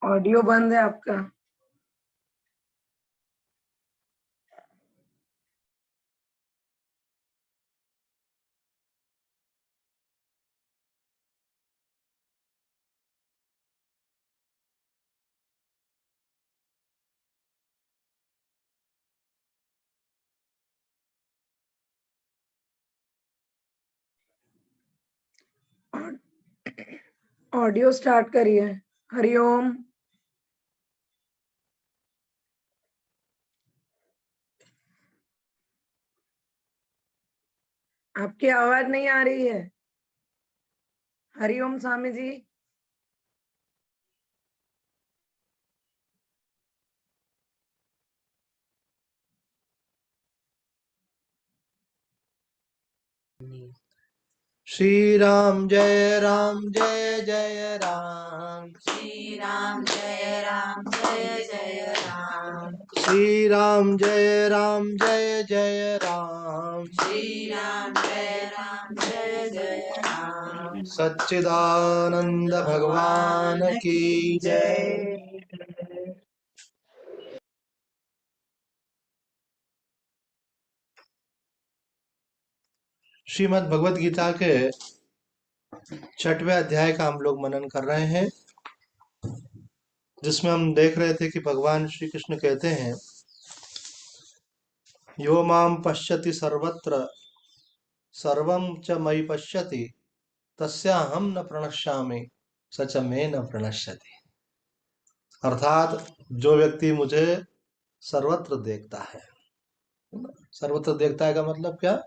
Audio बंद है आपका। ऑडियो स्टार्ट करिए। हरिओम। आपकी आवाज नहीं आ रही है। हरिओम स्वामी जी। श्री राम जय जय राम। श्री राम जय जय राम। श्री राम जय जय राम। श्री राम जय जय राम। सच्चिदानंद भगवान की जय। श्रीमद् भगवत गीता के 6वें अध्याय का हम लोग मनन कर रहे हैं, जिसमें हम देख रहे थे कि भगवान श्री कृष्ण कहते हैं, यो माम पश्यति सर्वत्र सर्वं च मयि पश्यति तस्याहं न प्रणश्यामि सच में न प्रणश्यति। अर्थात जो व्यक्ति मुझे सर्वत्र देखता है, सर्वत्र देखता है का मतलब क्या?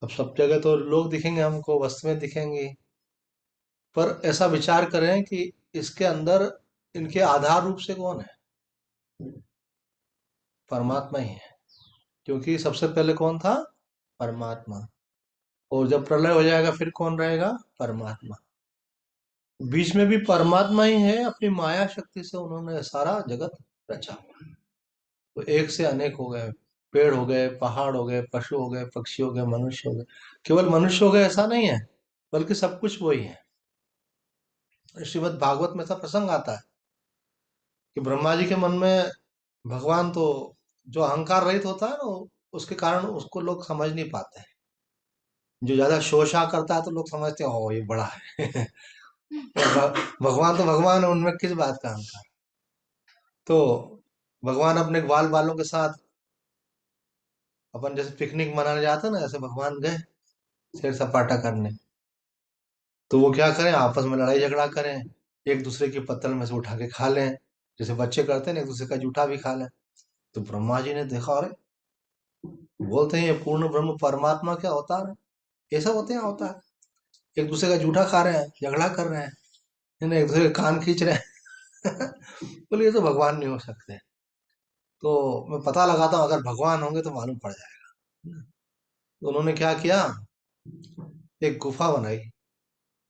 अब सब जगह तो लोग दिखेंगे, हमको वस्तुएं दिखेंगी, पर ऐसा विचार करें कि इसके अंदर इनके आधार रूप से कौन है? परमात्मा ही है। क्योंकि सबसे पहले कौन था? परमात्मा। और जब प्रलय हो जाएगा फिर कौन रहेगा? परमात्मा। बीच में भी परमात्मा ही है, अपनी माया शक्ति से उन्होंने सारा जगत रचा। तो एक से अनेक हो गए, पेड़ हो गए, पहाड़ हो गए, पशु हो गए, पक्षी हो गए, मनुष्य हो गए। केवल मनुष्य हो गए ऐसा नहीं है, बल्कि सब कुछ वही है। श्रीमद् भागवत में ऐसा प्रसंग आता है कि ब्रह्मा जी के मन में भगवान, तो जो अहंकार रहित होता है ना, उसके कारण उसको लोग समझ नहीं पाते हैं। जो ज्यादा शोषा करता है तो लोग समझते हैं ओ ये बड़ा है। भगवान तो भगवान है, उनमें किस बात का अहंकार। तो भगवान अपने ग्वाल बालों के साथ, अपन जैसे पिकनिक मनाने जाते हैं ना, ऐसे भगवान गए सैर सपाटा करने। तो वो क्या करें, आपस में लड़ाई झगड़ा करें, एक दूसरे की पत्तल में से उठा के खा लें, जैसे बच्चे करते हैं ना, एक दूसरे का जूठा भी खा लें। तो ब्रह्मा जी ने देखा, अरे बोलते हैं ये पूर्ण ब्रह्म परमात्मा क्या होता है, ऐसा होते हैं होता है, एक दूसरे का जूठा खा रहे हैं, झगड़ा कर रहे हैं, है ना, एक दूसरे के कान खींच रहे हैं। बोले ये तो भगवान नहीं हो सकते। तो मैं पता लगाता हूँ, अगर भगवान होंगे तो मालूम पड़ जाएगा। तो उन्होंने क्या किया, एक गुफा बनाई।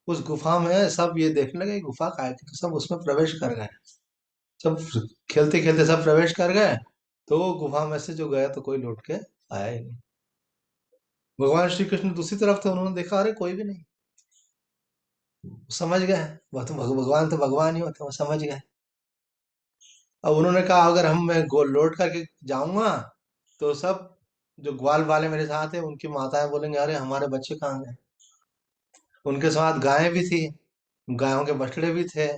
उस गुफा में सब ये देखने लगे गुफा का है, तो सब उसमें प्रवेश कर गए। सब खेलते खेलते सब प्रवेश कर गए। तो वो गुफा में से जो गया तो कोई लौट के आया ही नहीं। भगवान श्री कृष्ण दूसरी तरफ थे, उन्होंने देखा अरे कोई भी नहीं। समझ गए, वह तो भगवान तो भगवान ही होते, वो समझ गए। अब उन्होंने कहा अगर मैं गोल लौट करके जाऊंगा तो सब जो ग्वाल वाले मेरे साथ है उनकी माताएं बोलेंगे अरे हमारे बच्चे कहाँ गए। उनके साथ गायें भी थी, गायों के बछड़े भी थे,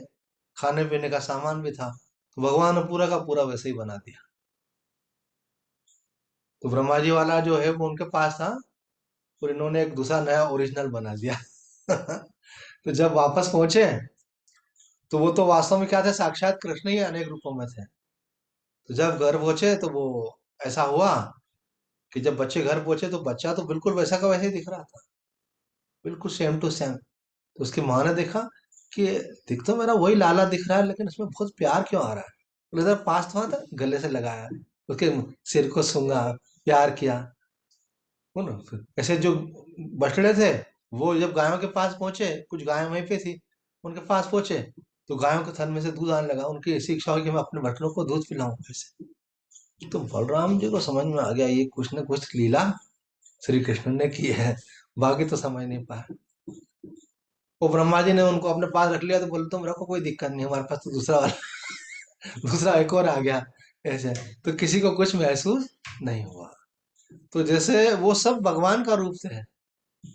खाने पीने का सामान भी था। तो भगवान ने पूरा का पूरा वैसे ही बना दिया। तो ब्रह्मा जी वाला जो है वो उनके पास था, और इन्होंने एक दूसरा नया ओरिजिनल बना दिया। तो जब वापस पहुंचे तो वो तो वास्तव में क्या थे, साक्षात कृष्ण ही अनेक रूपों में थे। तो जब घर पहुंचे तो वो ऐसा हुआ कि जब बच्चे घर पहुंचे तो बच्चा तो बिल्कुल वैसा का वैसे ही दिख रहा था, बिल्कुल सेम टू सेम। तो उसकी माँ ने देखा कि दिख तो मेरा वही लाला दिख रहा है, लेकिन इसमें बहुत प्यार क्यों आ रहा है। बोले इधर पास तो था, गले से लगाया, उसके सिर को सूंघा, प्यार किया। वो ना ऐसे जो बछड़े थे वो जब गायों के पास पहुंचे, कुछ गायें वहीं पे थी, उनके पास पहुंचे तो गायों के थन में से दूध आने लगा। उनकी ऐसी इच्छा हुई कि मैं अपने बछड़ों को दूध पिलाऊं ऐसे। तो बलराम जी को समझ में आ गया ये कुछ न कुछ लीला श्री कृष्ण ने की है, बाकी तो समझ नहीं पाया। वो ब्रह्मा जी ने उनको अपने पास रख लिया, तो बोले तुम रखो, कोई दिक्कत नहीं, हमारे पास तो दूसरा वाला दूसरा एक और आ गया। ऐसे तो किसी को कुछ महसूस नहीं हुआ। तो जैसे वो सब भगवान का रूप थे।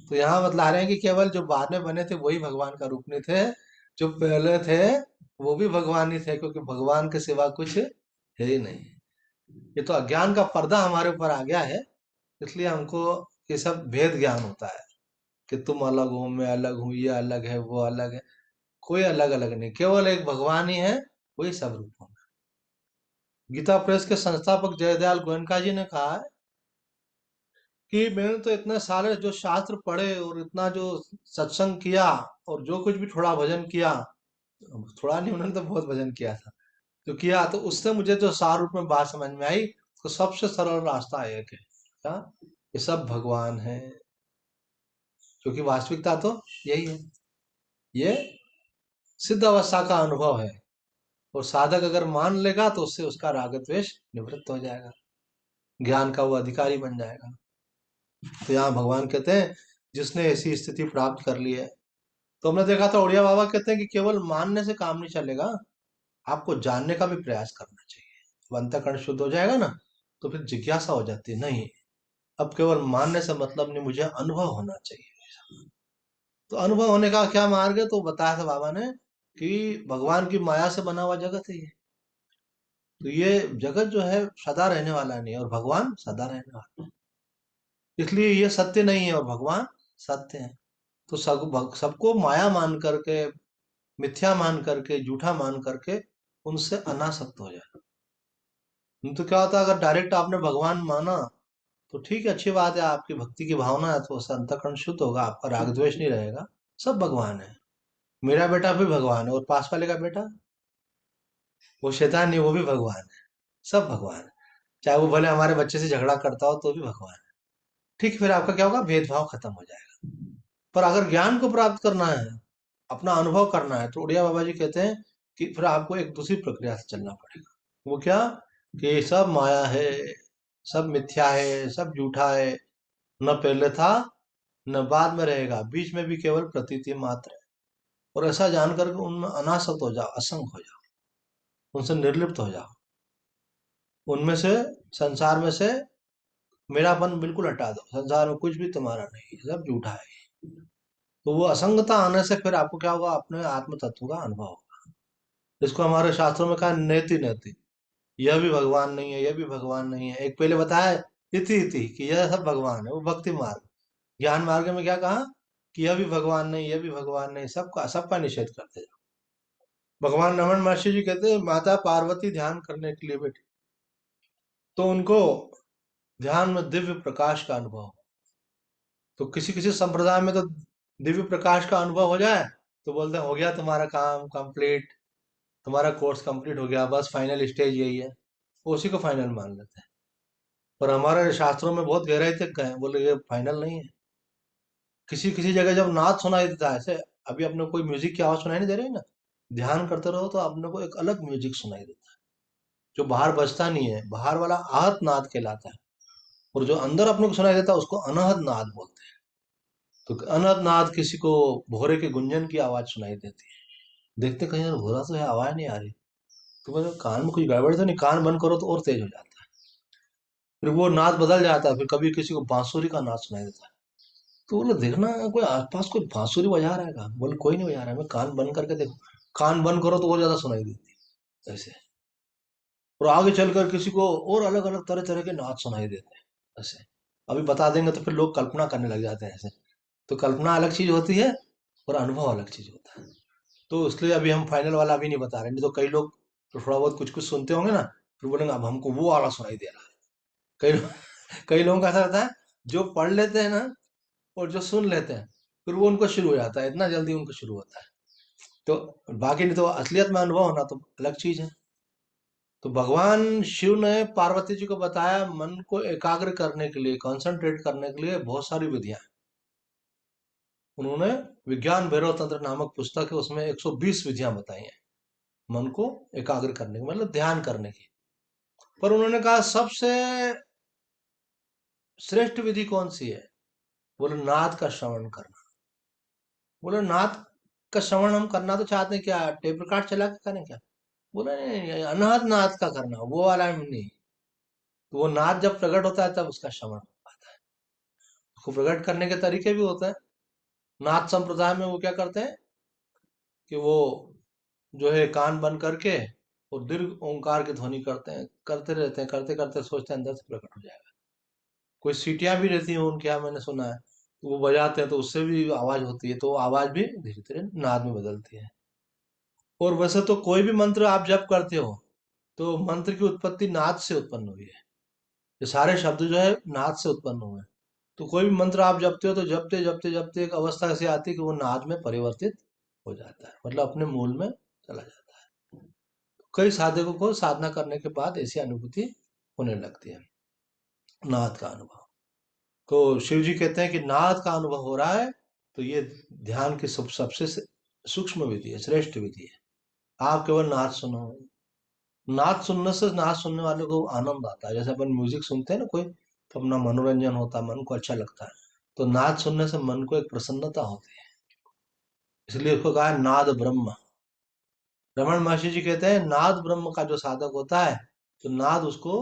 तो यहाँ बतला रहे हैं कि केवल जो बाद में बने थे वही भगवान का रूप नहीं थे, जो पहले थे वो भी भगवान ही थे, क्योंकि भगवान के सिवा कुछ है ही नहीं। ये तो अज्ञान का पर्दा हमारे ऊपर आ गया है, इसलिए हमको ये सब भेद ज्ञान होता है कि तुम अलग हो, मैं अलग हूँ, ये अलग है, वो अलग है। कोई अलग अलग नहीं, केवल एक भगवान ही है, वही सब रूपों में। गीता प्रेस के संस्थापक जयदयाल गोयनका जी ने कहा है कि मैंने तो इतने सारे जो शास्त्र पढ़े और इतना जो सत्संग किया और जो कुछ भी थोड़ा भजन किया, थोड़ा नहीं, उन्होंने तो बहुत भजन किया था, तो किया, तो उससे मुझे जो सार रूप में बात समझ में आई, तो सबसे सरल रास्ता एक है क्या, ये सब भगवान है, क्योंकि वास्तविकता तो यही है। ये सिद्ध अवस्था का अनुभव है, और साधक अगर मान लेगा तो उससे उसका राग द्वेष निवृत्त हो जाएगा, ज्ञान का वो अधिकारी बन जाएगा। तो यहाँ भगवान कहते हैं जिसने ऐसी स्थिति प्राप्त कर ली है। तो हमने देखा था उड़िया बाबा कहते हैं कि केवल मानने से काम नहीं चलेगा, आपको जानने का भी प्रयास करना चाहिए। अब अंतःकरण शुद्ध हो जाएगा ना, तो फिर जिज्ञासा हो जाती है, नहीं अब केवल मानने से मतलब नहीं, मुझे अनुभव होना चाहिए। तो अनुभव होने का क्या मार्ग है, तो बताया था बाबा ने कि भगवान की माया से बना हुआ जगत है ये। तो ये जगत जो है सदा रहने वाला नहीं है, और भगवान सदा रहने वाला है, इसलिए ये सत्य नहीं है और भगवान सत्य है। तो सबको माया मान करके, मिथ्या मान करके, झूठा मान करके उनसे अनासक्त हो जाए। नहीं तो क्या होता है, अगर डायरेक्ट आपने भगवान माना तो ठीक है, अच्छी बात है, आपकी भक्ति की भावना है तो उससे अंतःकरण शुद्ध होगा, आपका राग द्वेष नहीं रहेगा। सब भगवान है, मेरा बेटा भी भगवान है, और पास वाले का बेटा, वो शैतान नहीं, वो भी भगवान है। सब भगवान है, चाहे वो भले हमारे बच्चे से झगड़ा करता हो तो भी भगवान है। ठीक है, फिर आपका क्या होगा, भेदभाव खत्म हो जाएगा। पर अगर ज्ञान को प्राप्त करना है, अपना अनुभव करना है, तो उड़िया बाबा जी कहते हैं कि फिर आपको एक दूसरी प्रक्रिया से चलना पड़ेगा। वो क्या, कि सब माया है, सब मिथ्या है, सब झूठा है, न पहले था न बाद में रहेगा, बीच में भी केवल प्रतीति मात्र है। और ऐसा जानकर के उनमें अनासक्त हो जाओ, असंग हो जाओ, उनसे निर्लिप्त हो जाओ, उनमें से, संसार में से मेरापन बिल्कुल हटा दो, संसार में कुछ भी तुम्हारा नहीं, सब झूठा है। तो वो असंगता आने से फिर आपको क्या होगा, अपने आत्म तत्व का अनुभव होगा। इसको हमारे शास्त्रों में कहा नेति नेति, यह भी भगवान नहीं है, यह भी भगवान नहीं है। एक पहले बताया इति इति कि यह सब भगवान है, वो भक्ति मार्ग। ज्ञान मार्ग में क्या कहा कि यह भी भगवान नहीं, यह भी भगवान नहीं, सबका सबका निषेध करते जाओ। भगवान रमन महर्षि जी कहते हैं माता पार्वती ध्यान करने के लिए बैठी, तो उनको ध्यान में दिव्य प्रकाश का अनुभव हो। तो किसी किसी संप्रदाय में तो दिव्य प्रकाश का अनुभव हो जाए तो बोलते हैं हो गया तुम्हारा काम कंप्लीट, तुम्हारा कोर्स कंप्लीट हो गया, बस फाइनल स्टेज यही है, वो उसी को फाइनल मान लेते हैं। पर हमारे शास्त्रों में बहुत गहराई तक गए, बोले ये फाइनल नहीं है। किसी किसी जगह जब नाद सुनाई देता है, ऐसे अभी अपने कोई म्यूजिक की आवाज सुनाई नहीं दे रही ना, ध्यान करते रहो तो अपने को एक अलग म्यूजिक सुनाई देता है, जो बाहर बजता नहीं है, बाहर वाला आहत नाद कहलाता है, और जो अंदर अपने को सुनाई देता है उसको अनहद नाद बोलते हैं। तो अनहद नाद किसी को भोरे के गुंजन की आवाज सुनाई देती है, देखते कहीं यार भोरा तो है, आवाज नहीं आ रही, तो बोले कान में कुछ गड़बड़ तो नहीं, कान बंद करो तो और तेज हो जाता है। फिर वो नाद बदल जाता है, फिर कभी किसी को बांसुरी का नाद सुनाई देता है, तो बोले देखना कोई आसपास कोई बांसुरी बजा रहा है क्या, बोले कोई नहीं बजा रहा है, मैं कान बंद करके देखो, कान बंद करो तो और ज्यादा सुनाई देती है ऐसे। और आगे चलकर किसी को और अलग अलग तरह तरह के नाद सुनाई देते हैं ऐसे। अभी बता देंगे तो फिर लोग कल्पना करने लग जाते हैं ऐसे। तो कल्पना अलग चीज होती है और अनुभव अलग चीज होता है। तो इसलिए अभी हम फाइनल वाला अभी नहीं बता रहे, नहीं तो कई लोग तो थोड़ा बहुत कुछ कुछ सुनते होंगे ना, फिर बोलेंगे अब हमको वो वाला सुनाई दे रहा है। कई लोगों का ऐसा रहता है, जो पढ़ लेते हैं ना और जो सुन लेते हैं, फिर वो उनको शुरू हो जाता है, इतना जल्दी उनको शुरू होता है। तो बाकी नहीं, तो असलियत में अनुभव होना तो अलग चीज है। तो भगवान शिव ने पार्वती जी को बताया मन को एकाग्र करने के लिए, कंसंट्रेट करने के लिए बहुत सारी विधियां। उन्होंने विज्ञान भैरव तंत्र नामक पुस्तक है, उसमें 120 विधियां बताई हैं मन को एकाग्र करने की, मतलब ध्यान करने की। पर उन्होंने कहा सबसे श्रेष्ठ विधि कौन सी है, बोले नाद का श्रवण करना। बोले नाद का श्रवण हम करना तो चाहते हैं, क्या टेप रिकॉर्ड चला के करें क्या? बोला नहीं, अनाहत नाद का करना, वो वाला हम नहीं। तो वो नाद जब प्रकट होता है तब उसका श्रवण हो पाता है। उसको प्रकट करने के तरीके भी होते हैं। नाद संप्रदाय में वो क्या करते हैं कि वो जो है कान बंद करके और दीर्घ ओंकार की ध्वनि करते हैं, करते रहते हैं, करते करते सोचते हैं अंदर से प्रकट हो जाएगा। कोई सीटियां भी रहती हैं उनके यहाँ, मैंने सुना है, तो वो बजाते हैं तो उससे भी आवाज होती है, तो आवाज भी धीरे धीरे नाद में बदलती है। और वैसे तो कोई भी मंत्र आप जप करते हो तो मंत्र की उत्पत्ति नाद से उत्पन्न हुई है। ये सारे शब्द जो है नाद से उत्पन्न हुए हैं। तो कोई भी मंत्र आप जपते हो तो जपते जपते जपते एक अवस्था ऐसी आती है कि वो नाद में परिवर्तित हो जाता है, मतलब अपने मूल में चला जाता है। कई साधकों को साधना करने के बाद ऐसी अनुभूति होने लगती है, नाद का अनुभव। तो शिव जी कहते हैं कि नाद का अनुभव हो रहा है तो ये ध्यान की सबसे सूक्ष्म विधि है, श्रेष्ठ विधि है। आप केवल नाद सुनो। नाद सुनने से नाद सुनने वाले को आनंद आता है। जैसे अपन म्यूजिक सुनते हैं ना कोई, तो अपना मनोरंजन होता है, मन को अच्छा लगता है। तो नाद सुनने से मन को एक प्रसन्नता होती है, इसलिए उसको कहा है नाद ब्रह्म। रमन महर्षि जी कहते हैं नाद ब्रह्म का जो साधक होता है, तो नाद उसको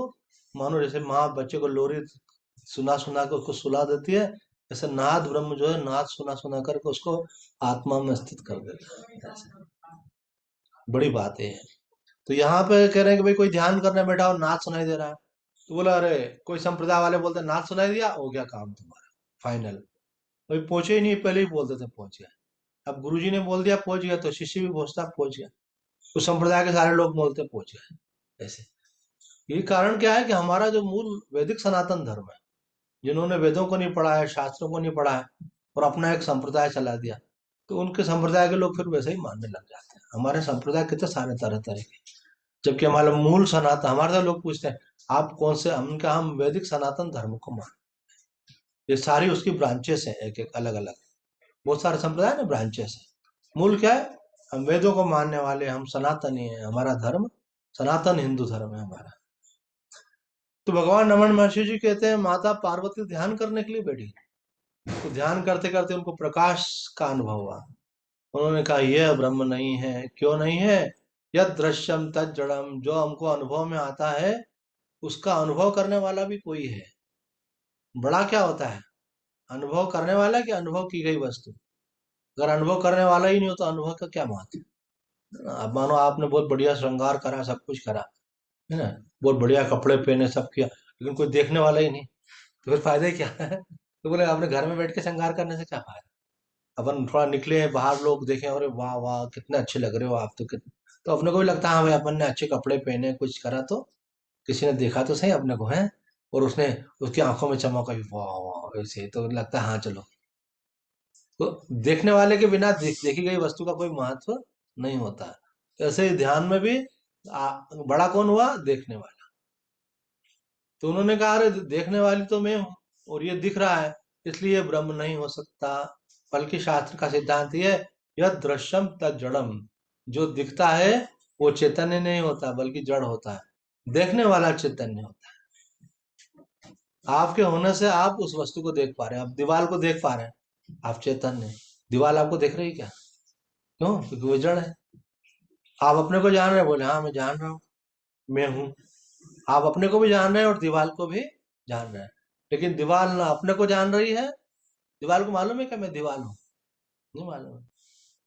मानो जैसे माँ बच्चे को लोरी सुना सुना के उसको सुला देती है, ऐसे नाद ब्रह्म जो है नाद सुना सुना करके उसको आत्मा में स्थित कर देता है। ऐसे बड़ी बात है। तो यहाँ पे कह रहे हैं कि भाई कोई ध्यान करने बैठा और नाद सुनाई दे रहा है, तो बोला अरे कोई संप्रदाय वाले बोलते हैं नाद सुनाई दिया, हो गया काम तुम्हारा फाइनल। भाई पहुंचे ही नहीं, पहले ही बोलते थे पहुंच गया। अब गुरुजी ने बोल दिया पहुंच गया, तो शिष्य भी पहुंचता पहुंच गया। उस संप्रदाय के सारे लोग बोलते पहुंच गए। ऐसे ये कारण क्या है कि हमारा जो मूल वैदिक सनातन धर्म है, जिन्होंने वेदों को नहीं पढ़ा है, शास्त्रों को नहीं पढ़ा है, और अपना एक संप्रदाय चला दिया, तो उनके संप्रदाय के लोग फिर वैसे ही मानने लग जाते हैं। हमारे संप्रदाय कितने सारे तरह तरह के, जबकि हमारा मूल सनातन, हमारे से लोग पूछते हैं आप कौन से, हमका हम वैदिक सनातन धर्म को मान। ये सारी उसकी ब्रांचेस हैं, एक एक अलग अलग बहुत सारे संप्रदाय ना ब्रांचेस है। मूल क्या है, हम वेदों को मानने वाले, हम सनातनी हैं, हमारा धर्म सनातन हिंदू धर्म है हमारा। तो भगवान रमन महर्षि जी कहते हैं माता पार्वती ध्यान करने के लिए बैठी, तो ध्यान करते करते उनको प्रकाश का अनुभव हुआ। उन्होंने कहा यह ब्रह्म नहीं है। क्यों नहीं है? यद दृश्यम तद जड़म, जो हमको अनुभव में आता है उसका अनुभव करने वाला भी कोई है। बड़ा क्या होता है, अनुभव करने वाला कि अनुभव की गई वस्तु? अगर अनुभव करने वाला ही नहीं हो तो अनुभव का क्या महत्व। अब मानो आपने बहुत बढ़िया श्रृंगार करा, सब कुछ करा है ना, बहुत बढ़िया कपड़े पहने, सब किया, लेकिन कोई देखने वाला ही नहीं, तो फिर फायदा ही क्या है? तो बोले आपने घर में बैठ के श्रृंगार करने से क्या फायदा। अपन थोड़ा निकले बाहर, लोग देखें अरे वाह वाह कितने अच्छे लग रहे हो आप, तो अपने को भी लगता है हाँ भाई अपन ने अच्छे कपड़े पहने, कुछ करा, तो किसी ने देखा तो सही अपने को है, और उसने उसकी आंखों में चमक आई, वाह वाह, ऐसे तो लगता है हाँ चलो। तो देखने वाले के बिना देखी गई वस्तु का कोई महत्व नहीं होता। ऐसे ही ध्यान में भी बड़ा कौन हुआ, देखने वाला। तो उन्होंने कहा अरे देखने वाली तो मैं हूँ, और ये दिख रहा है, इसलिए ब्रह्म नहीं हो सकता। बल्कि शास्त्र का सिद्धांत ये है, यह दृश्यम तद जड़म, जो दिखता है वो चैतन्य नहीं होता बल्कि जड़ होता है, देखने वाला चैतन्य होता है। आपके होने से आप उस वस्तु को देख पा रहे हैं, आप दीवार को देख पा रहे हैं, आप चैतन्य। दीवार आपको देख रही है क्या? क्यों? क्योंकि वो जड़ है। आप अपने को जान रहे हैं, बोले हाँ मैं जान रहा हूँ, मैं हूँ। आप अपने को भी जान रहे हैं और दीवार को भी जान रहे हैं, लेकिन दीवार ना अपने को जान रही है। दीवार को मालूम है कि मैं दीवार हूँ? नहीं मालूम है।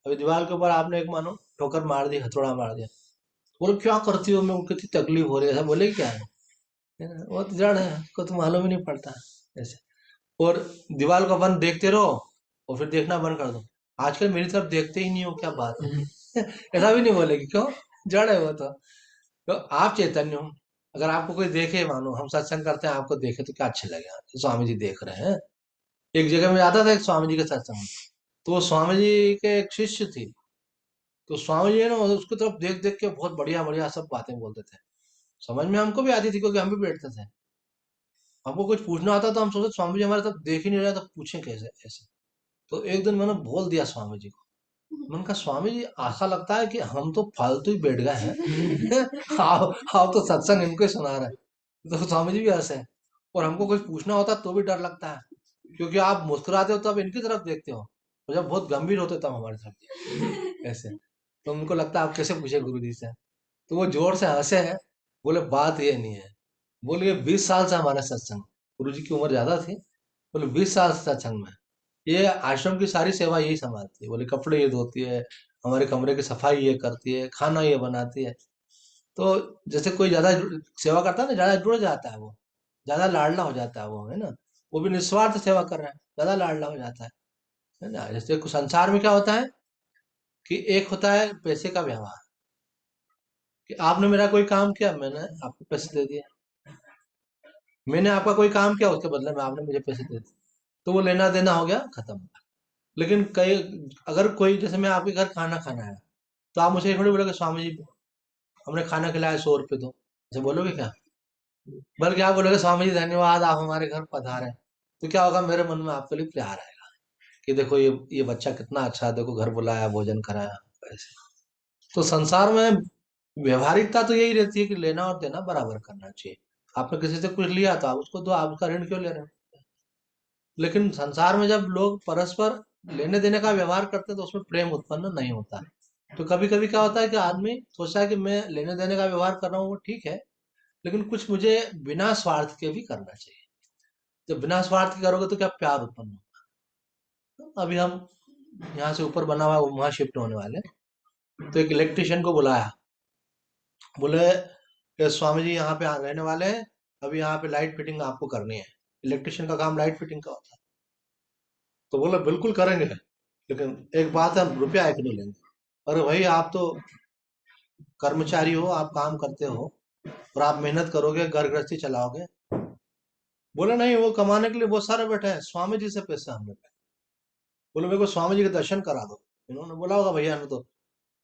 अभी दीवार के ऊपर आपने एक मानो ठोकर मार दी, हथौड़ा मार दिया, बोले क्या करती हो, मैं कितनी तकलीफ हो रही है, ऐसा बोले क्या है ना? वो तो जड़ है, उसको तो मालूम ही नहीं पड़ता ऐसे। और दीवार को अपन देखते रहो और फिर देखना बंद कर दो, आजकल मेरी तरफ देखते ही नहीं हो, क्या बात है? ऐसा भी नहीं बोलेगी, क्यों? जड़ है वो तो आप चैतन्य हो। अगर आपको कोई देखे, मानो हम सत्संग करते हैं, आपको देखे तो क्या अच्छे लगेगा, तो स्वामी जी देख रहे हैं। एक जगह में जाता था एक स्वामी जी के सत्संग में, तो वो स्वामी जी के एक शिष्य थी, तो स्वामी जी ने उसकी तरफ देख देख के बहुत बढ़िया बढ़िया सब बातें बोलते थे। समझ में हमको भी आती थी क्योंकि हम भी बैठते थे। हमको कुछ पूछना आता तो हम सोचते स्वामी जी हमारे तरफ देख ही नहीं रहे तो पूछे कैसे ऐसे। तो एक दिन मैंने बोल दिया स्वामी जी को, मैंने कहा स्वामी जी ऐसा लगता है कि हम तो फालतू ही बैठ गए हैं। आप तो सत्संग इनको ही सुना रहे हैं। तो स्वामी जी भी हंसे, और हमको कुछ पूछना होता तो भी डर लगता है, क्योंकि आप मुस्कुराते हो तो आप इनकी तरफ देखते हो, वो जब बहुत गंभीर होते तब हमारे साथ ऐसे, तो उनको लगता है आप कैसे पूछे गुरु जी से, तो वो जोर से हंसे हैं, बोले बात ये नहीं है, बोले 20 साल से हमारा सत्संग, गुरु जी की उम्र ज्यादा थी, बोले 20 साल से सत्संग में ये आश्रम की सारी सेवा यही संभालती है, बोले कपड़े ये धोती है, हमारे कमरे की सफाई ये करती है, खाना ये बनाती है। तो जैसे कोई ज्यादा सेवा करता है ना, ज्यादा जुड़ जाता है, वो ज्यादा लाडला हो जाता है, वो है ना, वो भी निस्वार्थ सेवा कर रहा है, ज्यादा लाडला हो जाता है ना। जैसे संसार में क्या होता है कि एक होता है पैसे का व्यवहार, कि आपने मेरा कोई काम किया, मैंने आपको पैसे दे दिए, मैंने आपका कोई काम किया, उसके बदले में आपने मुझे पैसे दे दिए, तो वो लेना देना हो गया, खत्म। लेकिन कई, अगर कोई, जैसे मैं आपके घर खाना खाना है, तो आप मुझे ये थोड़ी बोलोगे स्वामी जी हमने खाना खिलाया 100 रुपये दो, ऐसे बोलोगे क्या? बल्कि आप बोलोगे स्वामी जी धन्यवाद आप हमारे घर पधारे। तो क्या होगा, मेरे मन में आपके लिए प्यार आएगा कि देखो ये बच्चा कितना अच्छा है, देखो घर बुलाया, भोजन कराया, ऐसे। तो संसार में व्यवहारिकता तो यही रहती है कि लेना और देना बराबर करना चाहिए। आपने किसी से कुछ लिया तो आप उसको दो, आप उसका ऋण क्यों ले रहे हो? लेकिन संसार में जब लोग परस्पर लेने देने का व्यवहार करते हैं तो उसमें प्रेम उत्पन्न नहीं होता। तो कभी कभी क्या होता है कि आदमी सोचता है कि मैं लेने देने का व्यवहार कर रहा हूँ वो ठीक है, लेकिन कुछ मुझे बिना स्वार्थ के भी करना चाहिए। जब बिना स्वार्थ के करोगे तो क्या प्यार उत्पन्न होगा। अभी हम यहाँ से ऊपर बना हुआ है, वहां शिफ्ट होने वाले हैं। तो एक इलेक्ट्रिशियन को बुलाया, बोले कि स्वामी जी यहाँ पे रहने वाले हैं, अभी यहाँ पे लाइट फिटिंग आपको करनी है। इलेक्ट्रिशियन का काम लाइट फिटिंग का होता है। तो बोले बिल्कुल करेंगे, लेकिन एक बात है, हम रुपया एक नहीं लेंगे। अरे भाई आप तो कर्मचारी हो, आप काम करते हो और आप मेहनत करोगे, घर गृहस्थी चलाओगे। बोले नहीं, वो कमाने के लिए बहुत सारे बैठे हैं, स्वामी जी से पैसे हमने पाए। बोले मेरे को स्वामी जी के दर्शन करा दो। इन्होंने बोला होगा भैया ने तो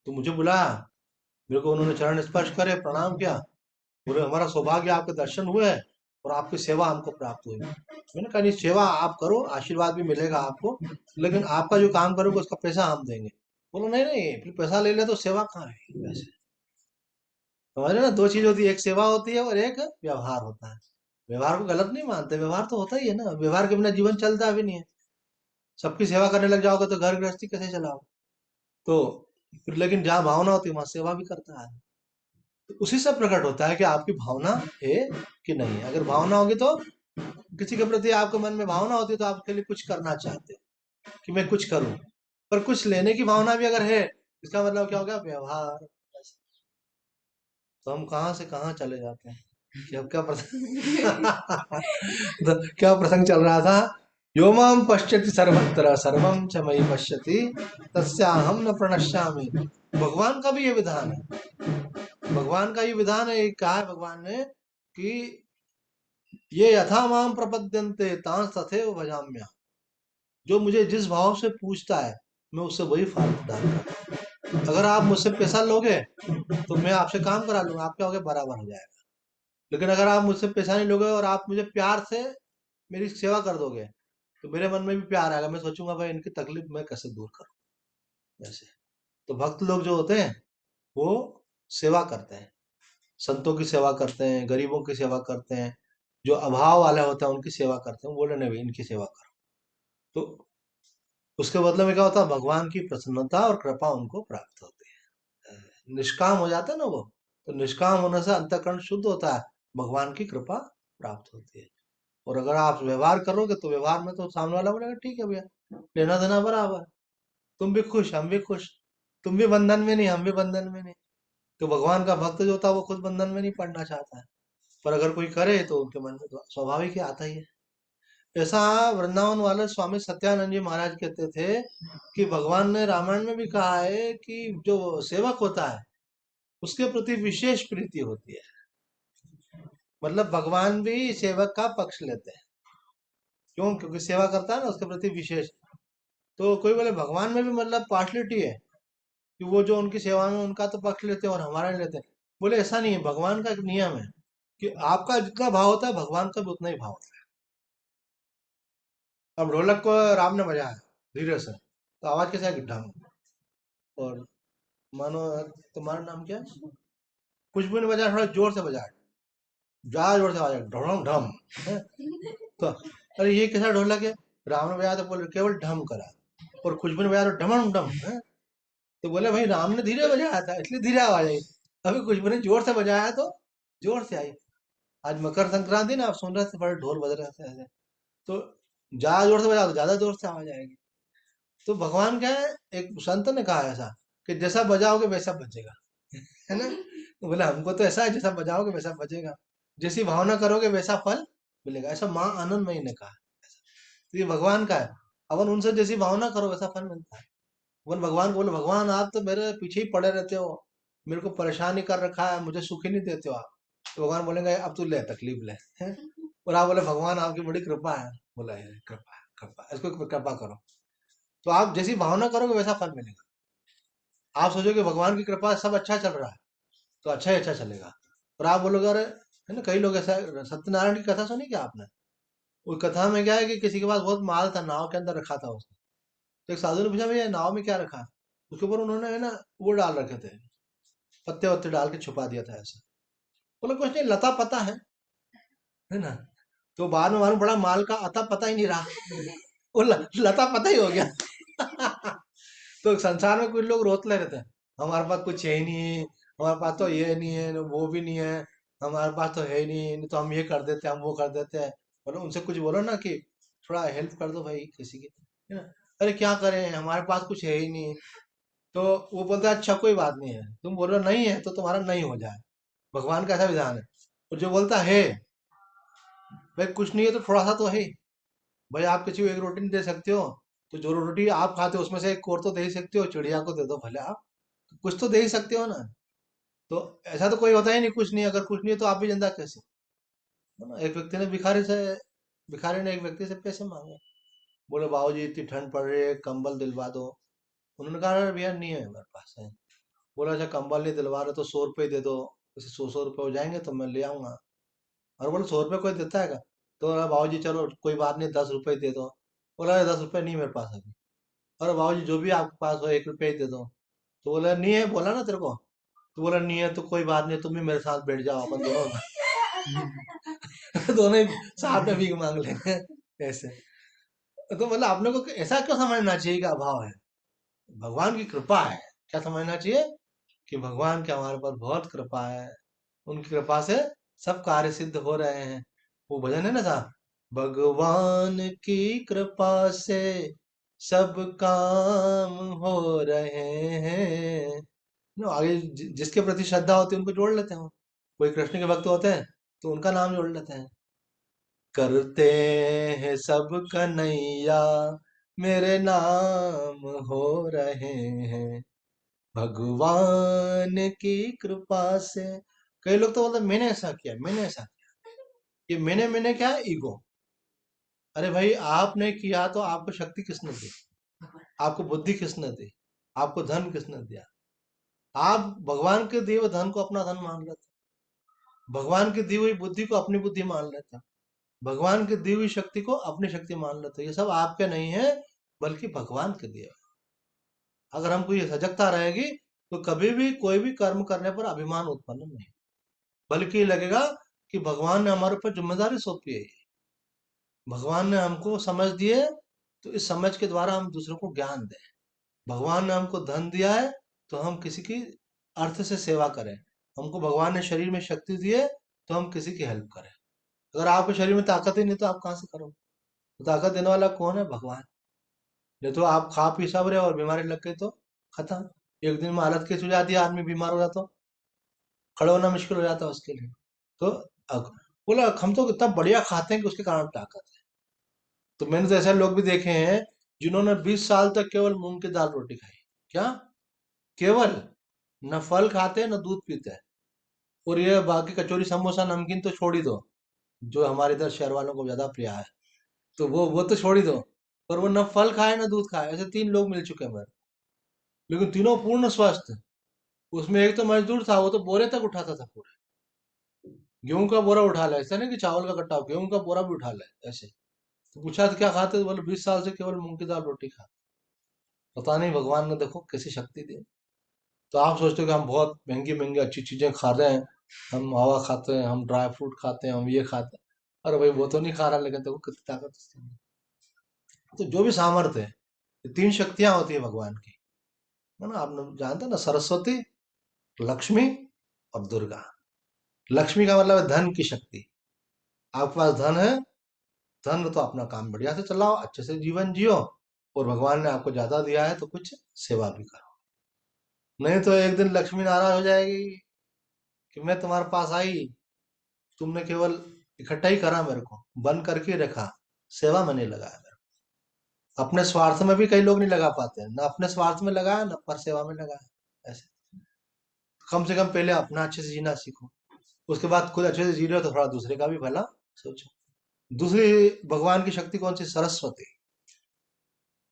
मुझे बुलाया, मेरे को उन्होंने चरण स्पर्श करे, प्रणाम किया, बोले हमारा सौभाग्य आपके दर्शन हुए हैं और आपकी सेवा हमको प्राप्त हुई। मैंने कहा नहीं, सेवा आप करो, आशीर्वाद भी मिलेगा आपको, लेकिन आपका जो काम करोगे उसका पैसा हम देंगे। बोलो नहीं नहीं, फिर पैसा ले ले तो सेवा कहाँ है वैसे। समझ रहे ना, दो चीज होती है, एक सेवा होती है और एक व्यवहार होता है। व्यवहार को गलत नहीं मानते, व्यवहार तो होता ही है ना, व्यवहार के बिना जीवन चलता भी नहीं है। सबकी सेवा करने लग जाओगे तो घर गृहस्थी कैसे चलाओगे? तो फिर लेकिन जहाँ भावना होती है वहां सेवा भी करता है। तो उसी से प्रकट होता है कि आपकी भावना है कि नहीं है। अगर भावना होगी तो किसी के प्रति आपके मन में भावना होती है तो आप उसके लिए कुछ करना चाहते हो कि मैं कुछ करूं, पर कुछ लेने की भावना भी अगर है, इसका मतलब क्या हो गया, व्यवहार। तो हम कहाँ से कहाँ चले जाते हैं कि अब क्या प्रसंग तो क्या प्रसंग चल रहा था, यो माम पश्यति सर्वत्र सर्वम च मयि पश्यति तस्याहम न प्रणश्यामि। भगवान का भी ये विधान है, भगवान का ये विधान है। कहा है भगवान ने कि ये यथा माम प्रपद्यन्ते तांस तथैव भजाम्यहम्। जो मुझे जिस भाव से पूछता है मैं उससे वही फल प्रदान करता हूं। अगर आप मुझसे पैसा लोगे तो मैं आपसे काम करा लूंगा, आप क्या होगे, बराबर हो जाएगा। लेकिन अगर आप मुझसे पैसा नहीं लोगे और आप मुझे प्यार से मेरी सेवा कर दोगे तो मेरे मन में भी प्यार आएगा, मैं सोचूंगा भाई इनकी तकलीफ मैं कैसे दूर करूं ऐसे। तो भक्त लोग जो होते हैं वो सेवा करते हैं, संतों की सेवा करते हैं, गरीबों की सेवा करते हैं, जो अभाव वाले होते हैं उनकी सेवा करते हैं। बोले नहीं भाई इनकी सेवा करो, तो उसके बदले में क्या होता है, भगवान की प्रसन्नता और कृपा उनको प्राप्त होती है। निष्काम हो जाता है ना वो, तो निष्काम होने से अंतःकरण शुद्ध होता है, भगवान की कृपा प्राप्त होती है। और अगर आप व्यवहार करोगे तो व्यवहार में तो सामने वाला बोलेगा ठीक है भैया, लेना देना बराबर, तुम भी खुश हम भी खुश, तुम भी बंधन में नहीं हम भी बंधन में नहीं। तो भगवान का भक्त जो होता है वो खुद बंधन में नहीं पड़ना चाहता है, पर अगर कोई करे तो उनके मन में तो स्वाभाविक ही आता ही है। ऐसा वृंदावन वाले स्वामी सत्यानंद जी महाराज कहते थे कि भगवान ने रामायण में भी कहा है कि जो सेवक होता है उसके प्रति विशेष प्रीति होती है। मतलब भगवान भी सेवक का पक्ष लेते हैं, क्यों? क्योंकि सेवा करता है ना, उसके प्रति विशेष। तो कोई बोले भगवान में भी मतलब पार्शलिटी है कि वो जो उनकी सेवा में उनका तो पक्ष लेते हैं और हमारा नहीं लेते। बोले ऐसा नहीं है, भगवान का एक नियम है कि आपका जितना भाव होता है भगवान का भी उतना ही भाव होता है। अब ढोलक को राम ने बजाया धीरे से तो आवाज कैसे आएगी, ढम। और मानो तुम्हारा नाम क्या है, कुछ भी नहीं बजाया, थोड़ा जोर से बजाया, ज्यादा जोर से बजाया, ढम ढम है? तो अरे ये कैसा ढोलक है, राम ने बजाया तो बोले केवल ढम करा, और खुशबू ने बजाया तो डमम डम है। तो बोले भाई राम ने धीरे बजाया था इसलिए धीरे आवाज आई, अभी खुशबू ने जोर से बजाया तो जोर से आई। आज मकर संक्रांति ना, आप सुन रहे थे बड़े ढोल बज रहे थे ऐसे, तो ज्यादा जोर से बजाओ तो ज्यादा जोर से आवाज आएगी। तो भगवान क्या है, एक संत ने कहा ऐसा कि जैसा बजाओगे वैसा बजेगा, है ना। तो बोले हमको तो ऐसा है जैसा बजाओगे वैसा बजेगा, जैसी भावना करोगे वैसा फल मिलेगा, ऐसा माँ आनंदमयी ने कहा। तो ये भगवान का है, अपन उनसे जैसी भावना करो वैसा फल मिलता है। अपन भगवान को बोले भगवान आप तो मेरे पीछे ही पड़े रहते हो, मेरे को परेशान ही कर रखा है, मुझे सुख ही नहीं देते हो आप। तो भगवान बोलेंगे अब तू ले तकलीफ ले, हैं? और आप बोले भगवान आपकी बड़ी कृपा है, बोला है कृपा है, कृपा है, इसको कृपा करो। तो आप जैसी भावना करोगे वैसा फल मिलेगा। आप सोचोगे भगवान की कृपा से सब अच्छा चल रहा है तो अच्छा ही अच्छा चलेगा। और आप बोलोगे अरे, है ना, कई लोग ऐसा, सत्यनारायण की कथा सुनी क्या आपने? उस कथा में क्या है कि किसी के पास बहुत माल था, नाव के अंदर रखा था उसने। तो एक साधु ने पूछा भैया नाव में क्या रखा है? उसके ऊपर उन्होंने, है ना, वो डाल रखे थे, पत्ते वत्ते डाल के छुपा दिया था ऐसा। बोला कुछ नहीं, लता पता है ना। तो बाद में मालूम पड़ा माल का अता पता ही नहीं रहा, वो लता पता ही हो गया। तो संसार में कुछ लोग रोतले रहते हैं, हमारे पास कुछ है ही नहीं है, हमारे पास तो ये नहीं है, वो भी नहीं है, हमारे पास तो है ही नहीं, नहीं तो हम ये कर देते हैं, हम वो कर देते हैं। बोलो उनसे कुछ बोलो ना कि थोड़ा हेल्प कर दो भाई किसी की, है ना। अरे क्या करें, हमारे पास कुछ है ही नहीं। तो वो बोलता है अच्छा कोई बात नहीं है, तुम बोल रहे हो नहीं है तो तुम्हारा नहीं हो जाए, भगवान का ऐसा विधान है। और जो बोलता है भाई कुछ नहीं है तो थोड़ा सा तो है, भाई आप किसी को एक रोटी नहीं दे सकते हो, तो जो रोटी आप खाते हो उसमें से एक और तो दे ही सकते हो, चिड़िया को दे दो भले आप, कुछ तो दे ही सकते हो ना। तो ऐसा तो कोई होता ही नहीं कुछ नहीं, अगर कुछ नहीं है तो आप भी जिंदा कैसे, है ना। एक व्यक्ति ने भिखारी ने एक व्यक्ति से पैसे मांगे, बोले बाबू जी इतनी ठंड पड़ रही है, कंबल दिलवा दो। उन्होंने कहा अरे भैया नहीं है मेरे पास है। बोला अच्छा कंबल नहीं दिलवा रहे तो 100 रुपये दे दो, जैसे 100 100 रुपये हो जाएंगे तो मैं ले आऊंगा। और बोले 100 रुपये कोई देता है क्या? तो बोला बाबू जी चलो कोई बात नहीं 10 रुपये दे दो। बोला 10 रुपये नहीं मेरे पास अभी। अरे बाबू जी जो भी आपके पास हो 1 रुपये ही दे दो। तो बोला नहीं है, बोला ना तेरे को। तो बोला नहीं है तो कोई बात नहीं, तुम भी मेरे साथ बैठ जाओ, अपन दोनों दोनों ही साथ में भीख मांग लेंगे ऐसे। तो मतलब आपने को ऐसा क्यों समझना चाहिए कि अभाव है, भगवान की कृपा है। क्या समझना चाहिए कि भगवान की हमारे पर बहुत कृपा है, उनकी कृपा से सब कार्य सिद्ध हो रहे हैं। वो भजन है ना सा, भगवान की कृपा से सब काम हो रहे हैं। नो आगे जिसके प्रति श्रद्धा होती है उनको जोड़ लेते हैं। कोई कृष्ण के भक्त होते हैं तो उनका नाम जोड़ लेते हैं। करते हैं सब कन्हैया मेरे नाम हो रहे हैं भगवान की कृपा से। कई लोग तो बोलते हैं, मैंने ऐसा किया, मैंने ऐसा किया। ये मैंने क्या है, ईगो। अरे भाई आपने किया तो आपको शक्ति किसने दी, आपको बुद्धि किसने दी, आपको धन किसने दिया? आप भगवान के दिए हुए धन को अपना धन मान लेते, भगवान की दी हुई बुद्धि को अपनी बुद्धि मान लेते, भगवान की दी हुई शक्ति को अपनी शक्ति मान लेते। ये सब आपके नहीं है बल्कि भगवान के दिए। अगर हमको ये सजगता रहेगी तो कभी भी कोई भी कर्म करने पर अभिमान उत्पन्न नहीं, बल्कि लगेगा कि भगवान ने हमारे ऊपर जिम्मेदारी सौंपी है, भगवान ने हमको समझ दिए, तो इस समझ के द्वारा हम दूसरों को ज्ञान दें। भगवान ने हमको धन दिया है तो हम किसी की अर्थ से सेवा करें। हमको भगवान ने शरीर में शक्ति दी है तो हम किसी की हेल्प करें। अगर आपके शरीर में ताकत ही नहीं तो आप कहाँ से करोगे? तो ताकत देने वाला कौन है? भगवान। नहीं तो आप खा पी सब रहे और बीमारी लग गई तो खत्म, एक दिन में हालत कैसी हो जाती है, आदमी बीमार हो जाता, खड़े होना मुश्किल हो जाता है उसके लिए। तो बोला हम तो इतना बढ़िया खाते हैं कि उसके कारण ताकत है। तो मैंने तो ऐसे लोग भी देखे हैं जिन्होंने 20 साल तक केवल मूंग की दाल रोटी खाई। क्या? केवल, न फल खाते न दूध पीते। और ये बाकी कचौरी समोसा नमकीन तो छोड़ ही दो, जो हमारे इधर शहर वालों को ज्यादा प्रिय है, तो वो तो छोड़ ही दो। पर वो न फल खाए न दूध खाए, ऐसे 3 लोग मिल चुके हैं मेरे, लेकिन तीनों पूर्ण स्वस्थ। उसमें एक तो मजदूर था, वो तो बोरे तक उठाता था पूरे, गेहूं का बोरा उठा ले, ऐसा नहीं कि चावल का कट्टा, गेहूं का बोरा भी उठा ले ऐसे। तो पूछा तो क्या खाते? तो बोले 20 साल से केवल मूंग की दाल रोटी खा। पता नहीं भगवान ने देखो कैसी शक्ति दी। तो आप सोचते हो कि हम बहुत महंगी महंगी अच्छी चीजें खा रहे हैं, हम हवा खाते हैं, हम ड्राई फ्रूट खाते हैं, हम ये खाते हैं। अरे भाई वो तो नहीं खा रहा, लेकिन देखो कितनी ताकत उसके अंदर। तो जो भी सामर्थ्य है, ये 3 शक्तियां होती है भगवान की, है ना। आप जानते हैं ना, सरस्वती, लक्ष्मी और दुर्गा। लक्ष्मी का मतलब है धन की शक्ति। आपके पास धन है, धन तो अपना काम बढ़िया से चलाओ, अच्छे से जीवन जियो, और भगवान ने आपको ज्यादा दिया है तो कुछ सेवा भी करो। नहीं तो एक दिन लक्ष्मी नाराज हो जाएगी कि मैं तुम्हारे पास आई, तुमने केवल इकट्ठा ही करा, मेरे को बंद करके रखा, सेवा में नहीं लगाया मेरे को। अपने स्वार्थ में भी कई लोग नहीं लगा पाते हैं, ना अपने स्वार्थ में लगाया ना पर सेवा में लगाया। ऐसे कम से कम पहले अपना अच्छे से जीना सीखो, उसके बाद खुद अच्छे से जी रहे हो तो थोड़ा दूसरे का भी भला सोचो। दूसरी भगवान की शक्ति कौन सी? सरस्वती,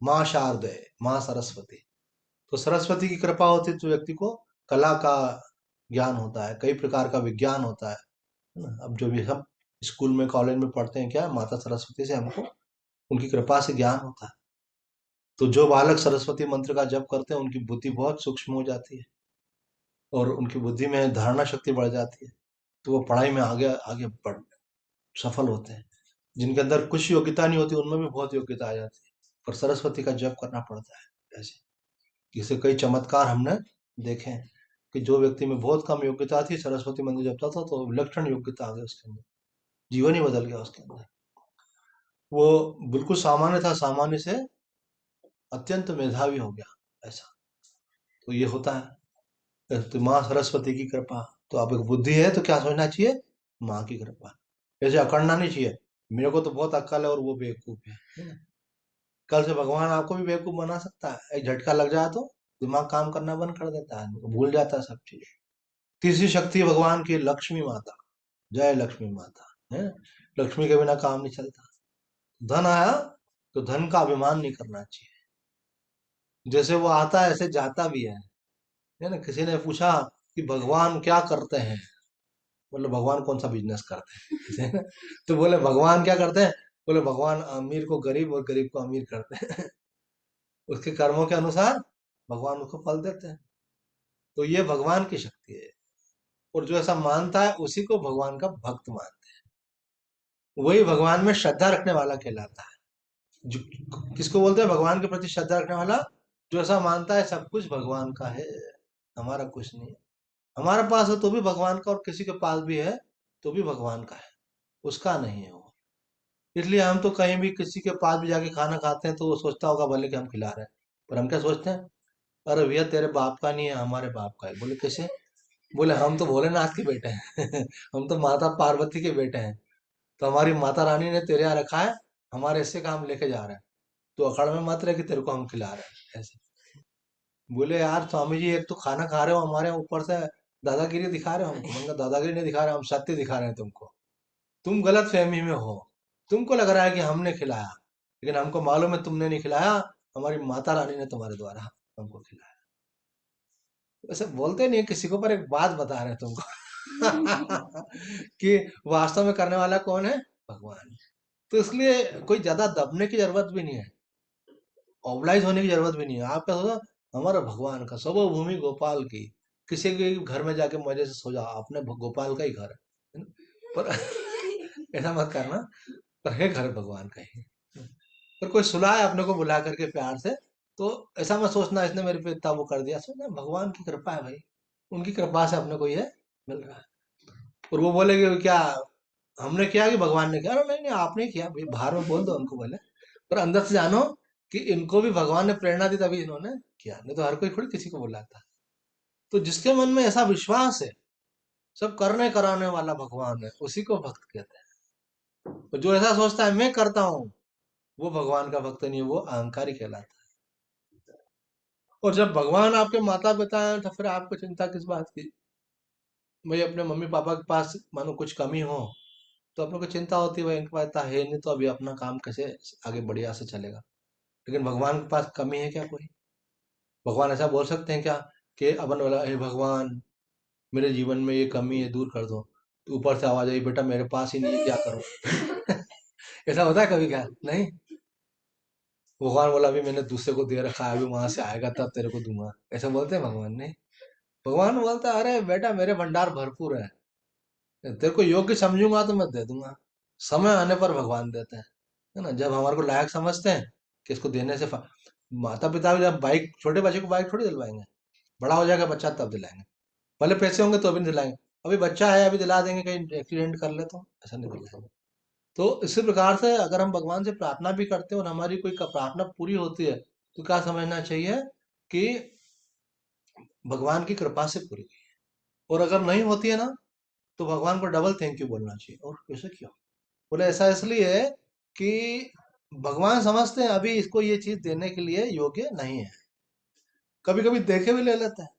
माँ शारदे, माँ सरस्वती। तो सरस्वती की कृपा होती है तो व्यक्ति को कला का ज्ञान होता है, कई प्रकार का विज्ञान होता है ना। अब जो भी हम स्कूल में कॉलेज में पढ़ते हैं, क्या माता सरस्वती से हमको उनकी कृपा से ज्ञान होता है। तो जो बालक सरस्वती मंत्र का जप करते हैं उनकी बुद्धि बहुत सूक्ष्म हो जाती है, और उनकी बुद्धि में धारणा शक्ति बढ़ जाती है, तो वो पढ़ाई में आगे आगे बढ़ सफल होते हैं। जिनके अंदर कुछ योग्यता नहीं होती उनमें भी बहुत योग्यता आ जाती है, पर सरस्वती का जप करना पड़ता है। ऐसे जैसे कई चमत्कार हमने देखे हैं कि जो व्यक्ति में बहुत कम योग्यता थी, सरस्वती मंदिर जपता था तो विलक्षण योग्यता आ गई उसके अंदर, जीवन ही बदल गया उसके अंदर। वो बिल्कुल सामान्य था, सामान्य से अत्यंत मेधावी हो गया। ऐसा तो ये होता है। तो माँ सरस्वती की कृपा, तो आप एक बुद्धि है तो क्या सोचना चाहिए? माँ की कृपा। ऐसे अकड़ना नहीं चाहिए, मेरे को तो बहुत अक्ल है और वो बेवकूफ है ना। कल से भगवान आपको भी बेवकूफ बना सकता है, एक झटका लग जाए तो दिमाग काम करना बंद कर देता है, भूल जाता है सब चीज। तीसरी शक्ति भगवान की लक्ष्मी माता, जय लक्ष्मी माता है। लक्ष्मी के बिना काम नहीं चलता। धन आया तो धन का अभिमान नहीं करना चाहिए, जैसे वो आता है ऐसे जाता भी है ना। किसी ने पूछा कि भगवान क्या करते हैं, बोले भगवान कौन सा बिजनेस करते हैं तो बोले भगवान क्या करते हैं, बोले भगवान अमीर को गरीब और गरीब को अमीर करते हैं उसके कर्मों के अनुसार भगवान उसको फल देते हैं। तो ये भगवान की शक्ति है, और जो ऐसा मानता है उसी को भगवान का भक्त मानते हैं, वही भगवान में श्रद्धा रखने वाला कहलाता है। जो किसको बोलते हैं भगवान के प्रति श्रद्धा रखने वाला? जो ऐसा मानता है सब कुछ भगवान का है, हमारा कुछ नहीं है। हमारे पास है तो भी भगवान का, और किसी के पास भी है तो भी भगवान का है, उसका नहीं है वो। इसलिए हम तो कहीं भी किसी के पास भी जाके खाना खाते हैं तो वो सोचता होगा भले कि हम खिला रहे हैं, पर हम क्या सोचते हैं? अरे भैया तेरे बाप का नहीं है, हमारे बाप का है। बोले कैसे? बोले हम तो भोलेनाथ के बेटे हैं हम तो माता पार्वती के बेटे हैं, तो हमारी माता रानी ने तेरे यहाँ रखा है, हमारे हिस्से का हम लेके जा रहे हैं, तो अकड़ में मत रहे कि तेरे को हम खिला रहे हैं ऐसे। बोले यार स्वामी जी, एक तो खाना खा रहे हो हमारे यहाँ, ऊपर से दादागिरी दिखा रहे हो हमको। मैंने कहा दादागिरी नहीं दिखा रहे, हम सत्य दिखा रहे हैं तुमको। तुम गलत फहमी में हो, तुमको लग रहा है कि हमने खिलाया, लेकिन हमको मालूम है तुमने नहीं खिलाया, हमारी माता रानी ने तुम्हारे द्वारा हमको खिलाया। वैसे बोलते नहीं है किसी को, पर एक बात बता रहे हैं तुमको कि वास्तव में करने वाला कौन है? भगवान। तो इसलिए कोई ज्यादा दबने की जरूरत भी नहीं है, ऑबलाइज होने की जरूरत भी नहीं है। आप क्या सोचा, हमारा भगवान का सब भूमि गोपाल की, किसी के घर में जाके मजे से सो जाओ, अपने गोपाल का ही घर है ना? पर ऐसा मत करना, पर है घर भगवान का ही। पर कोई सुलाए अपने को बुला करके प्यार से, तो ऐसा मत सोचना इसने मेरे पे इतना वो कर दिया। सोचना भगवान की कृपा है भाई, उनकी कृपा से अपने को ये मिल रहा है। और वो बोलेगे क्या हमने किया कि भगवान ने किया? अरे नहीं नहीं, आपने किया भाई, बाहर में बोल दो उनको, बोले पर अंदर से जानो कि इनको भी भगवान ने प्रेरणा दी तभी इन्होंने किया, नहीं तो हर कोई थोड़ी किसी को बुलाता। तो जिसके मन में ऐसा विश्वास है, सब करने कराने वाला भगवान है, उसी को भक्त कहते हैं। तो जो ऐसा सोचता है मैं करता हूँ, वो भगवान का भक्त नहीं है, वो अहंकारी कहलाता है। और जब भगवान आपके माता पिता हैं तो फिर आपको चिंता किस बात की? भाई अपने मम्मी पापा के पास मानो कुछ कमी हो तो अपने को चिंता होती है, भाई इनके पास इतना है नहीं तो अभी अपना काम कैसे आगे बढ़िया से चलेगा। लेकिन भगवान के पास कमी है क्या कोई? भगवान ऐसा बोल सकते हैं क्या कि अपन बोला हे भगवान मेरे जीवन में ये कमी है दूर कर दो, तो ऊपर से आवाज आई बेटा मेरे पास ही नहीं है क्या करूं ऐसा होता है कभी? क्या नहीं। भगवान बोला अभी मैंने दूसरे को दे रखा है, अभी वहां से आएगा तब तेरे को दूंगा, ऐसा बोलते हैं भगवान? नहीं, भगवान बोलता है अरे बेटा मेरे भंडार भरपूर है, तेरे को योग्य समझूंगा तो मैं दे दूंगा। समय आने पर भगवान देते हैं, है ना, जब हमारे को लायक समझते हैं कि इसको देने से माता पिता भी जब बाइक, छोटे बच्चे को बाइक थोड़ी दिलवाएंगे, बड़ा हो जाएगा बच्चा तब दिलाएंगे, भले पैसे होंगे तो भी नहीं दिलाएंगे। अभी बच्चा है अभी दिला देंगे, कहीं एक्सीडेंट कर ले तो ऐसा नहीं दिलाएंगे। तो इसी प्रकार से अगर हम भगवान से प्रार्थना भी करते हैं और हमारी कोई प्रार्थना पूरी होती है तो क्या समझना चाहिए कि भगवान की कृपा से पूरी हुई है। और अगर नहीं होती है ना तो भगवान को डबल थैंक यू बोलना चाहिए। और कैसे क्यों बोले? ऐसा इसलिए है कि भगवान समझते हैं अभी इसको ये चीज देने के लिए योग्य नहीं है। कभी कभी देखे भी ले लेते हैं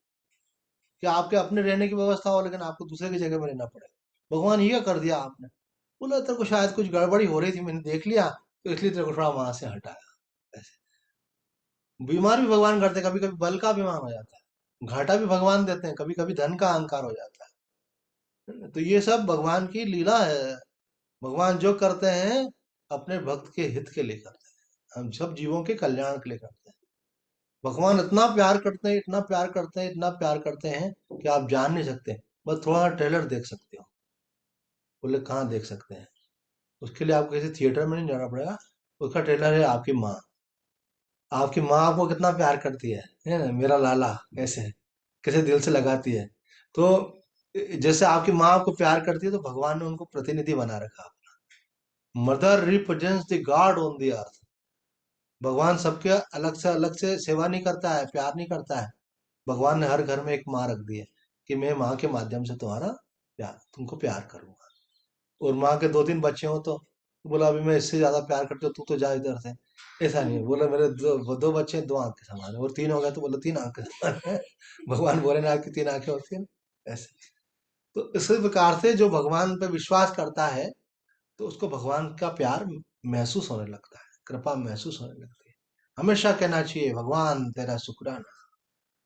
कि आपके अपने रहने की व्यवस्था हो लेकिन आपको दूसरे की जगह में रहना पड़े। भगवान ये कर दिया आपने, बोला तेरे को शायद कुछ गड़बड़ी हो रही थी, मैंने देख लिया तो इसलिए तेरे को थोड़ा वहां से हटाया। ऐसे बीमार भी भगवान करते हैं, कभी कभी बल का बीमार हो जाता है, घाटा भी भगवान देते हैं, कभी कभी धन का अहंकार हो जाता है। तो ये सब भगवान की लीला है। भगवान जो करते हैं अपने भक्त के हित के लिए करते हैं, हम सब जीवों के कल्याण के लिए करते हैं। भगवान इतना प्यार करते हैं, इतना प्यार करते हैं, इतना प्यार करते हैं कि आप जान नहीं सकते। बस थोड़ा ट्रेलर देख सकते हो। बोले कहाँ देख सकते हैं? उसके लिए आपको किसी थिएटर में नहीं जाना पड़ेगा। उसका ट्रेलर है आपकी माँ। आपकी माँ आपको कितना प्यार करती है ना? मेरा लाला कैसे है, कैसे दिल से लगाती है। तो जैसे आपकी माँ आपको प्यार करती है तो भगवान ने उनको प्रतिनिधि बना रखा। Mother represents the God on the earth. भगवान सबके अलग से सेवा नहीं करता है, प्यार नहीं करता है। भगवान ने हर घर में एक माँ रख दी है कि मैं माँ के माध्यम से तुम्हारा प्यार, तुमको प्यार करूंगा। और माँ के दो तीन बच्चे हो तो बोला अभी मैं इससे ज्यादा प्यार करती हूँ, तू तो जा इधर से। ऐसा नहीं है, बोला मेरे दो बच्चे दो आंख के समान है, और तीन हो गए तो बोला तीन आंख के समान है। भगवान बोले ना आपकी तीन आंखें होती है ना, ऐसे। तो इसी प्रकार से जो भगवान पे विश्वास करता है तो उसको भगवान का प्यार महसूस होने लगता है, कृपा महसूस होने लगती है। हमेशा कहना चाहिए भगवान तेरा शुक्राना,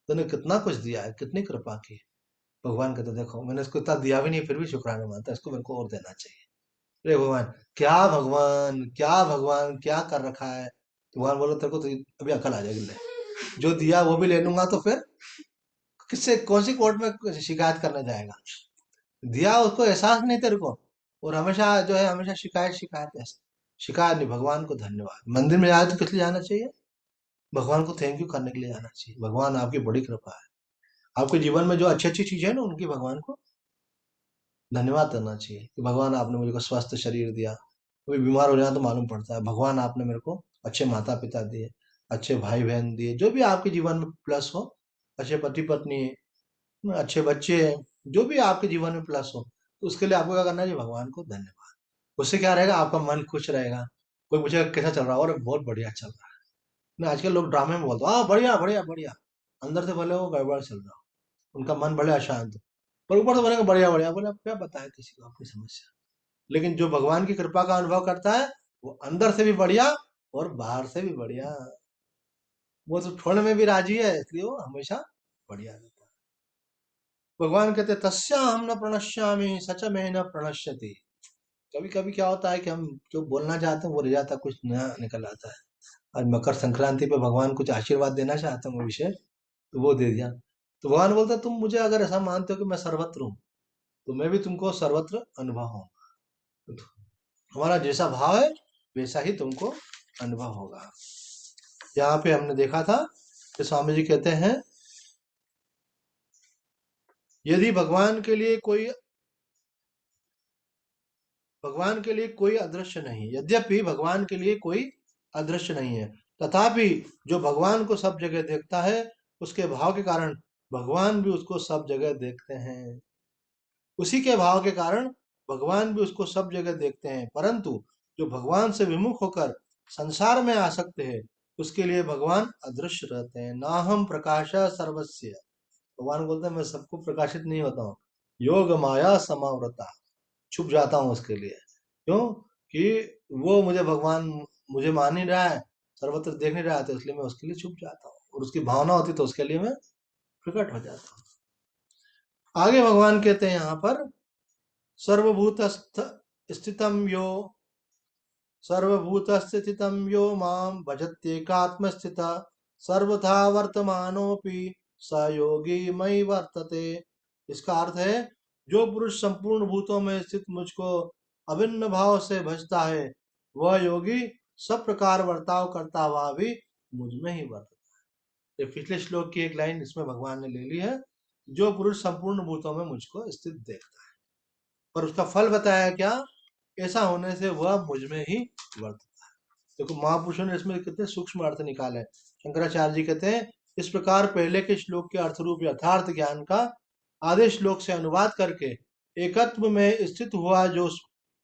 तूने कितना कुछ दिया है, कितनी कृपा की है। भगवान कहते देखो मैंने इसको इतना दिया भी नहीं फिर भी शुक्राना मानता है, इसको मेरे को और देना चाहिए। अरे भगवान क्या, भगवान क्या, भगवान क्या कर रखा है। तो भगवान बोलो तेरे को तो अभी अकल आ जाएगी, ले जो दिया वो भी ले लूंगा तो फिर किससे, कौन सी कोर्ट में शिकायत करने जाएगा? दिया उसको एहसास नहीं तेरे को, और हमेशा जो है हमेशा शिकायत शिकायत है। शिकायत नहीं, भगवान को धन्यवाद। मंदिर में जाए तो किस लिए जाना चाहिए? भगवान को थैंक यू करने के लिए जाना चाहिए। भगवान आपकी बड़ी कृपा है, आपके जीवन में जो अच्छी अच्छी चीजें है ना उनकी भगवान को धन्यवाद करना चाहिए कि भगवान आपने मुझे को स्वस्थ शरीर दिया। कोई बीमार हो जाए तो मालूम पड़ता है भगवान आपने मेरे को अच्छे माता पिता दिए, अच्छे भाई बहन दिए, जो भी आपके जीवन में प्लस हो, अच्छे पति पत्नी, अच्छे बच्चे हैं, जो भी आपके जीवन में प्लस हो, तो उसके लिए आपको क्या करना चाहिए? भगवान को धन्यवाद। उससे क्या रहेगा? आपका मन खुश रहेगा। कोई पूछेगा कैसा चल रहा है, और बहुत बढ़िया चल रहा है। नहीं, आजकल लोग ड्रामे में बोलते हैं हाँ बढ़िया बढ़िया बढ़िया, अंदर से भले वो गड़बड़ चल रहा हो, उनका मन भले अशांत हो, पर ऊपर से बोलेंगे बढ़िया बढ़िया। बोले अब क्या बताए किसी को अपनी समस्या। लेकिन जो भगवान की कृपा का अनुभव करता है वो अंदर से भी बढ़िया और बाहर से भी बढ़िया, वो तो छोड़ने में भी राजी है, इसलिए वो हमेशा बढ़िया रहता है। भगवान कहते तस्या हम न प्रणश्यामि सच में न प्रणश्यति। कभी कभी क्या होता है कि हम जो बोलना चाहते हैं वो रह जाता है, कुछ नया निकल आता है। आज मकर संक्रांति पे भगवान कुछ आशीर्वाद देना चाहते हैं विशेष, तो वो दे दिया। तो भगवान बोलता है तुम मुझे अगर ऐसा मानते हो कि मैं सर्वत्र हूँ तो मैं भी तुमको सर्वत्र अनुभव हूँ। तो हमारा जैसा भाव है वैसा ही तुमको अनुभव होगा। यहाँ पे हमने देखा था कि स्वामी जी कहते हैं यदि भगवान के लिए कोई अदृश्य नहीं, यद्यपि भगवान के लिए कोई अदृश्य नहीं है, तथापि जो भगवान को सब जगह देखता है उसके भाव के कारण भगवान भी उसको सब जगह देखते हैं। उसी के भाव के कारण भगवान भी उसको सब जगह देखते हैं, परंतु जो भगवान से विमुख होकर संसार में आसक्त है उसके लिए भगवान अदृश्य रहते हैं। ना हम प्रकाश सर्वस्य, भगवान बोलते हैं मैं सबको प्रकाशित नहीं होता हूँ, योग माया समावृता, छुप जाता हूँ उसके लिए। क्यों? कि वो मुझे मान नहीं रहा है, सर्वत्र देख नहीं रहा है, तो इसलिए मैं उसके लिए छुप जाता हूँ, और उसकी भावना होती तो उसके लिए मैं प्रकट हो जाता हूँ। आगे भगवान कहते हैं यहाँ पर सर्वभूतस्थ स्थितम यो सर्वभूतस्थितं यो मां भजत्येकात्मस्थितः सर्वथा वर्तमानोऽपि स योगी मयि वर्तते। इसका अर्थ है जो पुरुष संपूर्ण भूतों में स्थित मुझको अभिन्न भाव से भजता है वह योगी सब प्रकार वर्ताव करता हुआ भी मुझ में ही वर्तता है। ये पिछले श्लोक की एक लाइन इसमें भगवान ने ले ली है, जो पुरुष संपूर्ण भूतों में मुझको स्थित देखता है। पर उसका फल बताया क्या? ऐसा होने से वह मुझ में ही वर्तता है। देखो महापुरुषों ने इसमें कितने सूक्ष्म अर्थ निकाले। शंकराचार्य जी कहते हैं, इस प्रकार पहले के श्लोक के अर्थरूप यथार्थ ज्ञान का आधे श्लोक से अनुवाद करके एकत्व में स्थित हुआ जो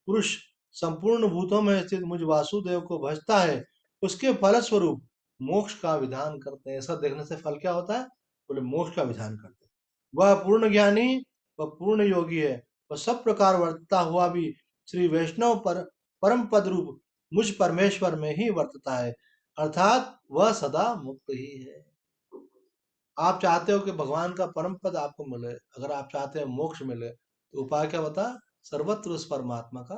पुरुष संपूर्ण भूतों में स्थित मुझ वासुदेव को भजता है, उसके फलस्वरूप मोक्ष का विधान करते हैं। ऐसा देखने से फल क्या होता है? बोले मोक्ष का विधान करते हैं। वह पूर्ण ज्ञानी, वह पूर्ण योगी है, वह सब प्रकार वर्तता हुआ भी श्री वैष्णव पर परम पद रूप मुझ परमेश्वर में ही वर्तता है, अर्थात वह सदा मुक्त ही है। आप चाहते हो कि भगवान का परम पद आपको मिले, अगर आप चाहते हैं मोक्ष मिले, तो उपाय क्या बता? सर्वत्र उस परमात्मा का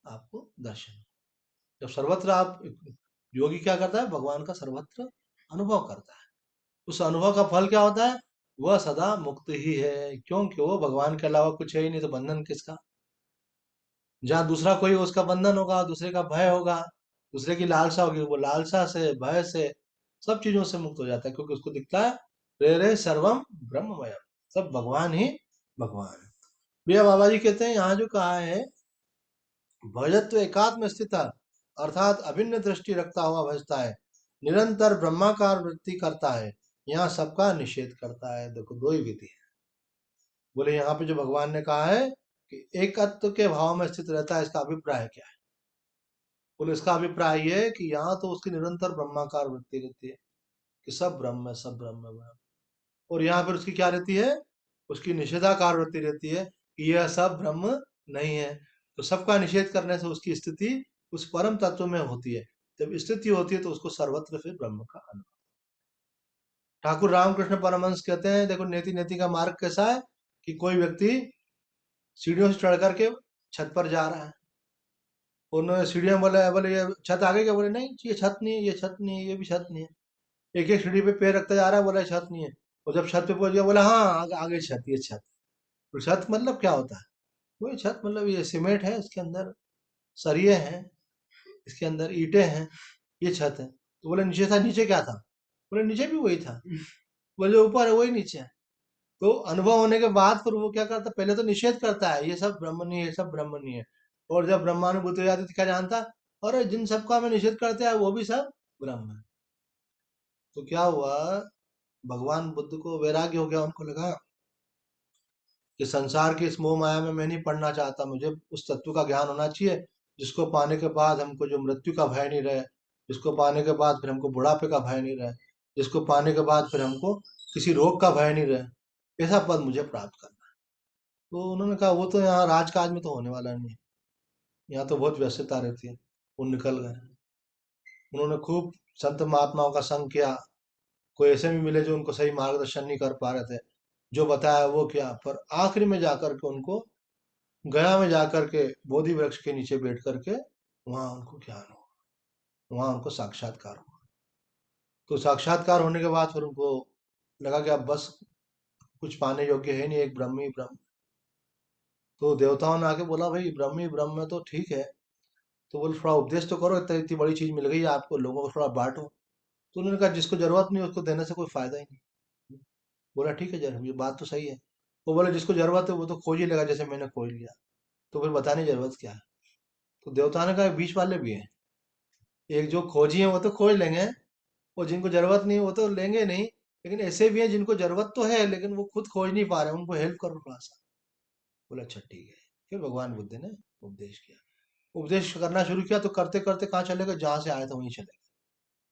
आपको दर्शन। जब सर्वत्र आप, योगी क्या करता है? भगवान का सर्वत्र अनुभव करता है। उस अनुभव का फल क्या होता है? वह सदा मुक्त ही है, क्योंकि वो भगवान के अलावा कुछ है ही नहीं, तो बंधन किसका? जहाँ दूसरा कोई उसका बंधन होगा, दूसरे का भय होगा, दूसरे की लालसा होगी, वो लालसा से, भय से, सब चीजों से मुक्त हो जाता है, क्योंकि उसको दिखता है रे रे सर्वम ब्रह्ममय, सब भगवान ही भगवान है। भैया बाबा जी कहते हैं यहाँ जो कहा है भजत्व एकात्म स्थित अर्थात अभिन्न दृष्टि रखता हुआ भजता है, निरंतर ब्रह्माकार वृत्ति करता है, यहाँ सबका निषेध करता है। देखो दो ही विधि है। बोले यहाँ पे जो भगवान ने कहा है कि एकत्व के भाव में स्थित रहता है, इसका अभिप्राय क्या है? बोले इसका अभिप्राय ये है कि यहाँ तो उसकी निरंतर ब्रह्माकार वृत्ति रहती है कि सब ब्रह्म है, सब ब्रह्म है, ब्रह्म। और यहाँ पर उसकी क्या रहती है? उसकी निषेधाकार वृत्ति रहती है कि यह सब ब्रह्म नहीं है। तो सबका निषेध करने से उसकी स्थिति उस परम तत्व में होती है। जब स्थिति होती है तो उसको सर्वत्र फिर ब्रह्म का अनुभव। ठाकुर रामकृष्ण परमहंस कहते हैं, देखो नेति नेति का मार्ग कैसा है कि कोई व्यक्ति सीढ़ियों से चढ़ करके छत पर जा रहा है, उन्होंने सीढ़ियां बोले बोले ये छत आगे क्या? बोले नहीं, ये छत नहीं है, ये छत नहीं है, ये भी छत नहीं है। एक एक सीढ़ी पे पैर रखता जा रहा है, बोला छत नहीं है। और जब छत पे पहुंच गया, बोला हाँ आगे आगे छत, ये छत। तो छत मतलब क्या होता है? वही छत मतलब ये सीमेंट है, इसके अंदर सरिये हैं, इसके अंदर ईंटें हैं, ये छत है। तो बोले नीचे था, नीचे क्या था? बोले नीचे भी वही था। बोले ऊपर है, वही नीचे है। तो अनुभव होने के बाद फिर वो क्या करता है? पहले तो निषेध करता है, ये सब ब्रह्म नहीं है, ये सब ब्रह्म नहीं है। और जब ब्रह्मानुभूति हो जाती है तो क्या जानता? और जिन सबका हमें निषेध करते हैं वो भी सब ब्रह्म है। तो क्या हुआ? भगवान बुद्ध को वैराग्य हो गया, उनको लगा कि संसार की इस मोह माया में मैं नहीं पड़ना चाहता, मुझे उस तत्व का ज्ञान होना चाहिए जिसको पाने के बाद हमको जो मृत्यु का भय नहीं रहे, जिसको पाने के बाद फिर हमको बुढ़ापे का भय नहीं रहे, जिसको पाने के बाद फिर हमको किसी रोग का भय नहीं रहे, ऐसा पद मुझे प्राप्त करना है। तो उन्होंने कहा वो तो यहाँ राजकाज में तो होने वाला नहीं है, यहाँ तो बहुत व्यस्तता रहती है। वो निकल गए। उन्होंने खूब संत महात्माओं का संग किया, कोई ऐसे भी मिले जो उनको सही मार्गदर्शन नहीं कर पा रहे थे, जो बताया वो क्या। पर आखिरी में जाकर के उनको गया में जाकर के बोधि वृक्ष के नीचे बैठ करके वहां उनको ज्ञान हुआ, वहां उनको साक्षात्कार हुआ। तो साक्षात्कार होने के बाद फिर उनको लगा कि अब बस कुछ पाने योग्य है नहीं, एक ब्रह्म ही ब्रह्म। तो देवताओं ने आके बोला भाई ब्रह्म ही ब्रह्म है तो ठीक है, तो बोले थोड़ा उपदेश तो करो, इतनी इतनी बड़ी चीज मिल गई है आपको, लोगों को थोड़ा बांटो। तो उन्होंने कहा जिसको जरूरत नहीं उसको देने से कोई फायदा ही नहीं। बोला ठीक है जरूर, ये बात तो सही है। वो बोले जिसको जरूरत है वो तो खोज ही लेगा, जैसे मैंने खोज लिया, तो फिर बताने की जरूरत क्या है? तो देवता ने कहा बीच वाले भी हैं, एक जो खोजी है वो तो खोज लेंगे, और जिनको जरूरत नहीं वो तो लेंगे नहीं, लेकिन ऐसे भी हैं जिनको जरूरत तो है लेकिन वो खुद खोज नहीं पा रहे, उनको हेल्प करो थोड़ा सा। बोला अच्छा ठीक है। फिर भगवान बुद्ध ने उपदेश किया, उपदेश करना शुरू किया, तो करते करते कहाँ चले गए? जहां से आए थे वहीं चले गए,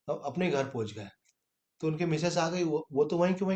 अब अपने घर पहुंच गए। तो उनके मिसेस आ गई, वो तो वहीं की वहीं